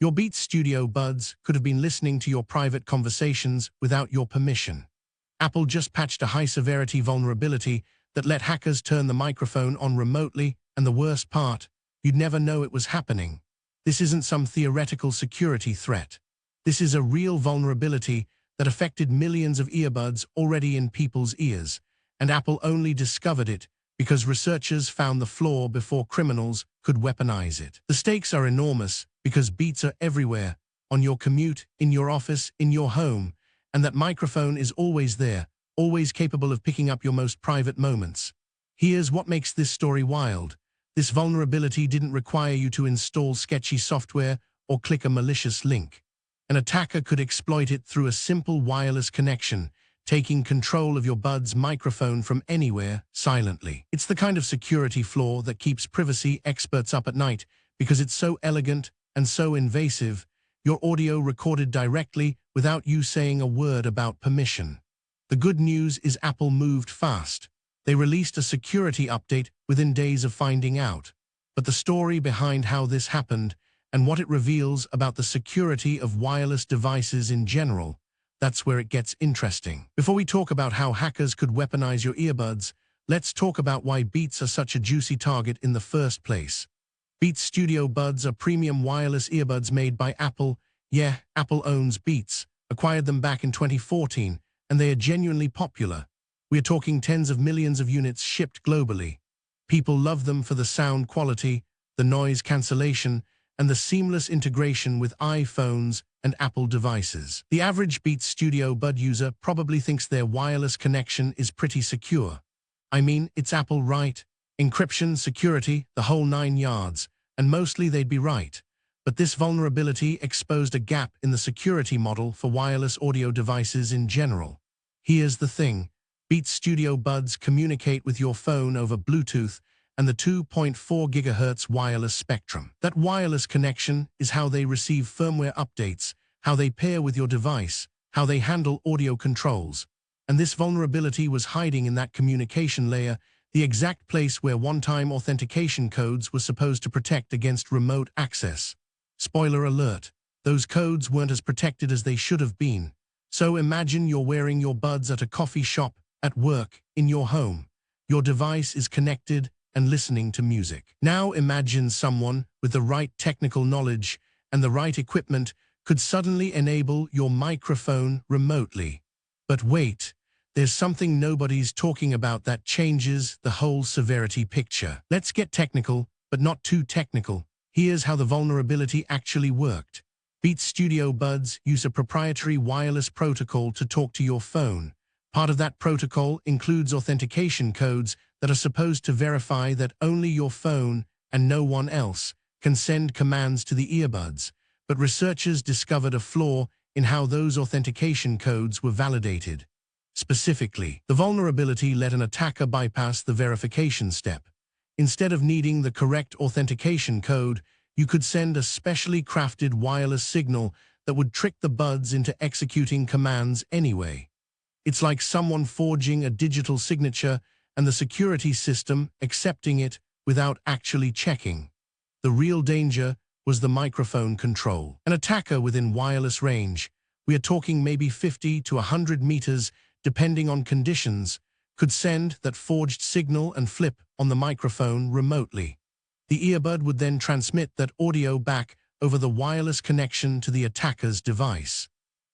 Your Beats Studio buds could have been listening to your private conversations without your permission. Apple just patched a high-severity vulnerability that let hackers turn the microphone on remotely, and the worst part, you'd never know it was happening. This isn't some theoretical security threat. This is a real vulnerability that affected millions of earbuds already in people's ears, and Apple only discovered it because researchers found the flaw before criminals could weaponize it. The stakes are enormous because Beats are everywhere, on your commute, in your office, in your home, and that microphone is always there, always capable of picking up your most private moments. Here's what makes this story wild. This vulnerability didn't require you to install sketchy software or click a malicious link. An attacker could exploit it through a simple wireless connection, taking control of your bud's microphone from anywhere, silently. It's the kind of security flaw that keeps privacy experts up at night because it's so elegant and so invasive, your audio recorded directly without you saying a word about permission. The good news is Apple moved fast. They released a security update within days of finding out. But the story behind how this happened and what it reveals about the security of wireless devices in general, that's where it gets interesting. Before we talk about how hackers could weaponize your earbuds, let's talk about why Beats are such a juicy target in the first place. Beats Studio Buds are premium wireless earbuds made by Apple. Yeah, Apple owns Beats, acquired them back in 2014, and they are genuinely popular. We are talking tens of millions of units shipped globally. People love them for the sound quality, the noise cancellation, and the seamless integration with iPhones and Apple devices. The average Beats Studio Bud user probably thinks their wireless connection is pretty secure. I mean, it's Apple, right? Encryption, security, the whole 9 yards, and mostly they'd be right. But this vulnerability exposed a gap in the security model for wireless audio devices in general. Here's the thing. Beats Studio Buds communicate with your phone over Bluetooth and the 2.4 GHz wireless spectrum. That wireless connection is how they receive firmware updates, how they pair with your device, how they handle audio controls. And this vulnerability was hiding in that communication layer, the exact place where one-time authentication codes were supposed to protect against remote access. Spoiler alert, those codes weren't as protected as they should have been. So imagine you're wearing your buds at a coffee shop, at work, in your home. Your device is connected and listening to music. Now imagine someone with the right technical knowledge and the right equipment could suddenly enable your microphone remotely. But wait, there's something nobody's talking about that changes the whole severity picture. Let's get technical, but not too technical. Here's how the vulnerability actually worked. Beats Studio Buds use a proprietary wireless protocol to talk to your phone. Part of that protocol includes authentication codes that are supposed to verify that only your phone and no one else can send commands to the earbuds. But researchers discovered a flaw in how those authentication codes were validated. Specifically, the vulnerability let an attacker bypass the verification step. Instead of needing the correct authentication code, you could send a specially crafted wireless signal that would trick the buds into executing commands anyway. It's like someone forging a digital signature and the security system accepting it without actually checking. The real danger was the microphone control. An attacker within wireless range, we are talking maybe 50 to 100 meters, depending on conditions, could send that forged signal and flip on the microphone remotely. The earbud would then transmit that audio back over the wireless connection to the attacker's device.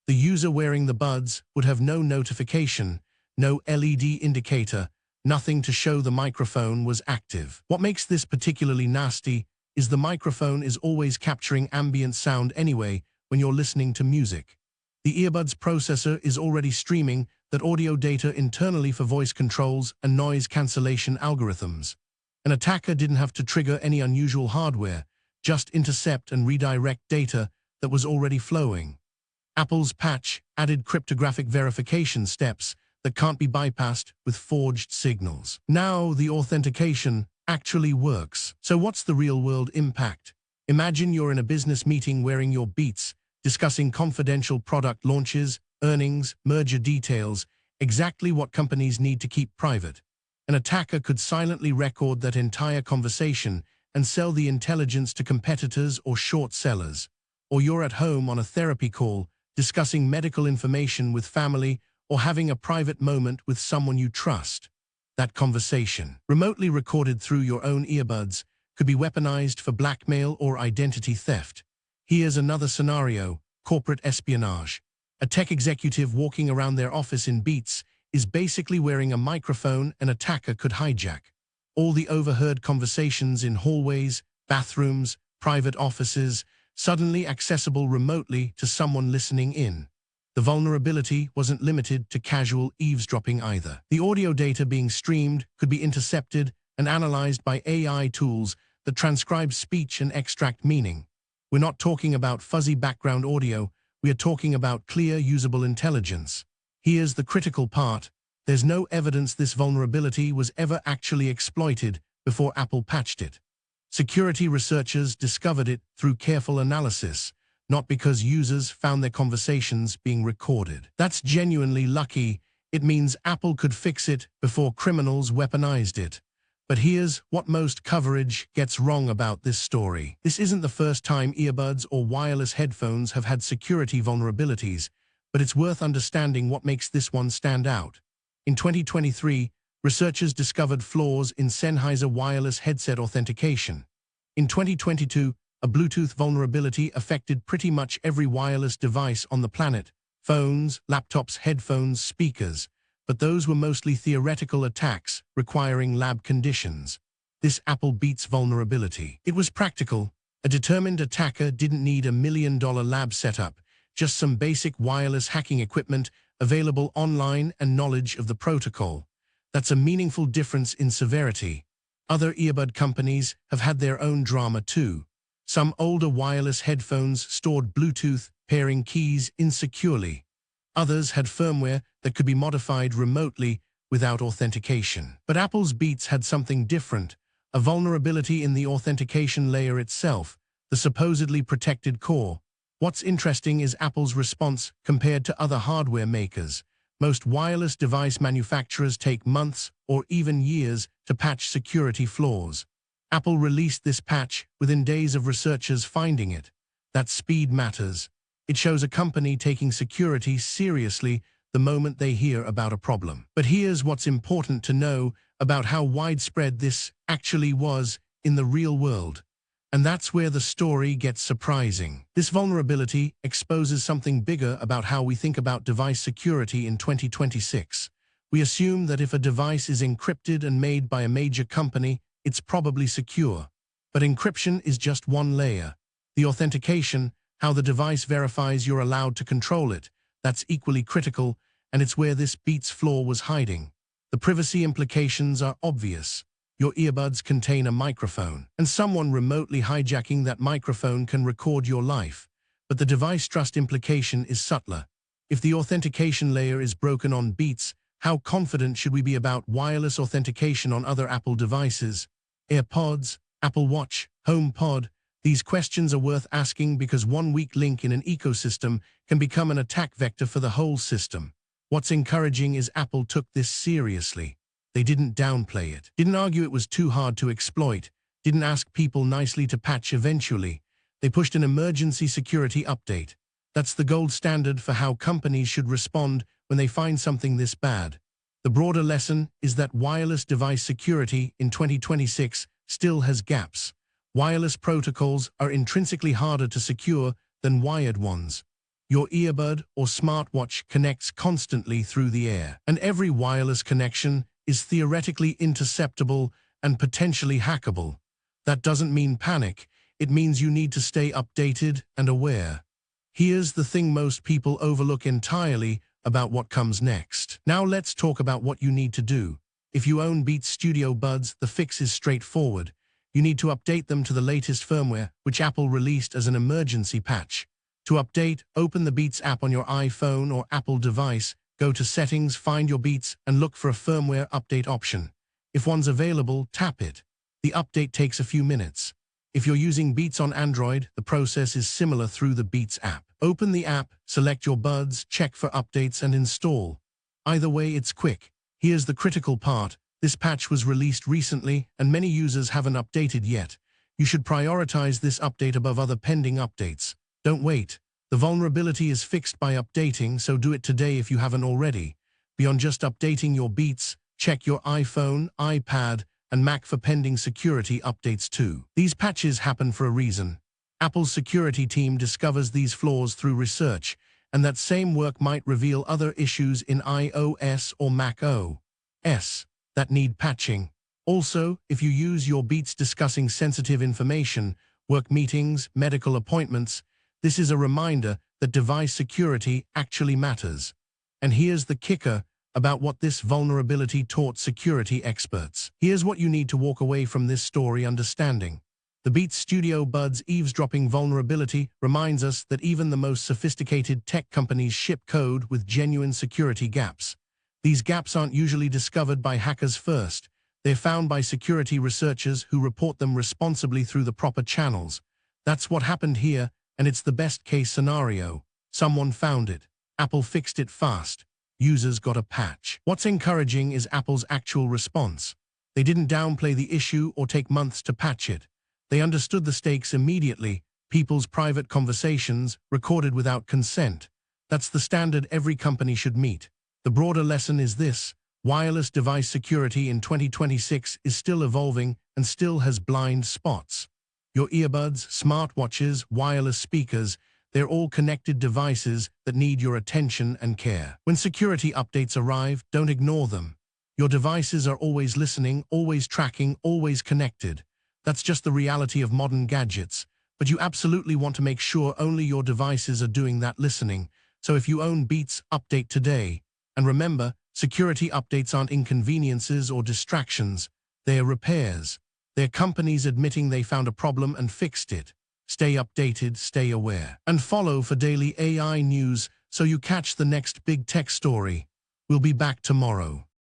The user wearing the buds would have no notification, no LED indicator, nothing to show the microphone was active. What makes this particularly nasty is the microphone is always capturing ambient sound anyway when you're listening to music. The earbud's processor is already streaming that audio data internally for voice controls and noise cancellation algorithms. An attacker didn't have to trigger any unusual hardware, just intercept and redirect data that was already flowing. Apple's patch added cryptographic verification steps that can't be bypassed with forged signals. Now the authentication actually works. So what's the real-world impact? Imagine you're in a business meeting wearing your Beats, discussing confidential product launches, earnings, merger details, exactly what companies need to keep private. An attacker could silently record that entire conversation and sell the intelligence to competitors or short sellers. or you're at home on a therapy call, discussing medical information with family, or having a private moment with someone you trust. That conversation, remotely recorded through your own earbuds, could be weaponized for blackmail or identity theft. Here's another scenario: corporate espionage. A tech executive walking around their office in Beats is basically wearing a microphone an attacker could hijack. All the overheard conversations in hallways, bathrooms, private offices, suddenly accessible remotely to someone listening in. The vulnerability wasn't limited to casual eavesdropping either. The audio data being streamed could be intercepted and analyzed by AI tools that transcribe speech and extract meaning. We're not talking about fuzzy background audio, we are talking about clear, usable intelligence. Here's the critical part: there's no evidence this vulnerability was ever actually exploited before Apple patched it. Security researchers discovered it through careful analysis, not because users found their conversations being recorded. That's genuinely lucky. It means Apple could fix it before criminals weaponized it. But here's what most coverage gets wrong about this story. This isn't the first time earbuds or wireless headphones have had security vulnerabilities, but it's worth understanding what makes this one stand out. In 2023, researchers discovered flaws in Sennheiser wireless headset authentication. In 2022, a Bluetooth vulnerability affected pretty much every wireless device on the planet: phones, laptops, headphones, speakers. But those were mostly theoretical attacks requiring lab conditions. This Apple Beats vulnerability, it was practical. A determined attacker didn't need $1 million lab setup, just some basic wireless hacking equipment available online and knowledge of the protocol. That's a meaningful difference in severity. Other earbud companies have had their own drama too. Some older wireless headphones stored Bluetooth pairing keys insecurely. Others had firmware that could be modified remotely without authentication. But Apple's Beats had something different: a vulnerability in the authentication layer itself, the supposedly protected core. What's interesting is Apple's response compared to other hardware makers. Most wireless device manufacturers take months or even years to patch security flaws. Apple released this patch within days of researchers finding it. That speed matters. It shows a company taking security seriously the moment they hear about a problem. But here's what's important to know about how widespread this actually was in the real world. And that's where the story gets surprising. This vulnerability exposes something bigger about how we think about device security in 2026. We assume that if a device is encrypted and made by a major company, it's probably secure. But encryption is just one layer. The authentication, how the device verifies you're allowed to control it, that's equally critical, and it's where this Beats flaw was hiding. The privacy implications are obvious. Your earbuds contain a microphone, and someone remotely hijacking that microphone can record your life. But the device trust implication is subtler. If the authentication layer is broken on Beats, how confident should we be about wireless authentication on other Apple devices? AirPods, Apple Watch, HomePod. These questions are worth asking because one weak link in an ecosystem can become an attack vector for the whole system. What's encouraging is Apple took this seriously. They didn't downplay it, didn't argue it was too hard to exploit, didn't ask people nicely to patch eventually. They pushed an emergency security update. That's the gold standard for how companies should respond when they find something this bad. The broader lesson is that wireless device security in 2026 still has gaps. Wireless protocols are intrinsically harder to secure than wired ones. Your earbud or smartwatch connects constantly through the air, and every wireless connection is theoretically interceptable and potentially hackable. That doesn't mean panic. It means you need to stay updated and aware. Here's the thing most people overlook entirely about what comes next. Now let's talk about what you need to do. If you own Beats Studio Buds, the fix is straightforward. You need to update them to the latest firmware, which Apple released as an emergency patch. To update, open the Beats app on your iPhone or Apple device, go to Settings, find your Beats, and look for a firmware update option. If one's available, tap it. The update takes a few minutes. If you're using Beats on Android, the process is similar through the Beats app. Open the app, select your buds, check for updates, and install. Either way, it's quick. Here's the critical part. This patch was released recently, and many users haven't updated yet. You should prioritize this update above other pending updates. Don't wait. The vulnerability is fixed by updating, so do it today if you haven't already. Beyond just updating your Beats, check your iPhone, iPad, and Mac for pending security updates too. These patches happen for a reason. Apple's security team discovers these flaws through research, and that same work might reveal other issues in iOS or Mac OS that need patching. Also, if you use your Beats discussing sensitive information, work meetings, medical appointments, this is a reminder that device security actually matters. And here's the kicker about what this vulnerability taught security experts. Here's what you need to walk away from this story understanding. The Beats Studio Buds Eavesdropping Vulnerability reminds us that even the most sophisticated tech companies ship code with genuine security gaps. These gaps aren't usually discovered by hackers first. They're found by security researchers who report them responsibly through the proper channels. That's what happened here, and it's the best-case scenario. Someone found it. Apple fixed it fast. Users got a patch. What's encouraging is Apple's actual response. They didn't downplay the issue or take months to patch it. They understood the stakes immediately. People's private conversations, recorded without consent. That's the standard every company should meet. The broader lesson is this: wireless device security in 2026 is still evolving and still has blind spots. Your earbuds, smartwatches, wireless speakers, they're all connected devices that need your attention and care. When security updates arrive, don't ignore them. Your devices are always listening, always tracking, always connected. That's just the reality of modern gadgets. But you absolutely want to make sure only your devices are doing that listening. So if you own Beats, update today. And remember, security updates aren't inconveniences or distractions. They're repairs. They're companies admitting they found a problem and fixed it. Stay updated, stay aware. And follow for daily AI news so you catch the next big tech story. We'll be back tomorrow.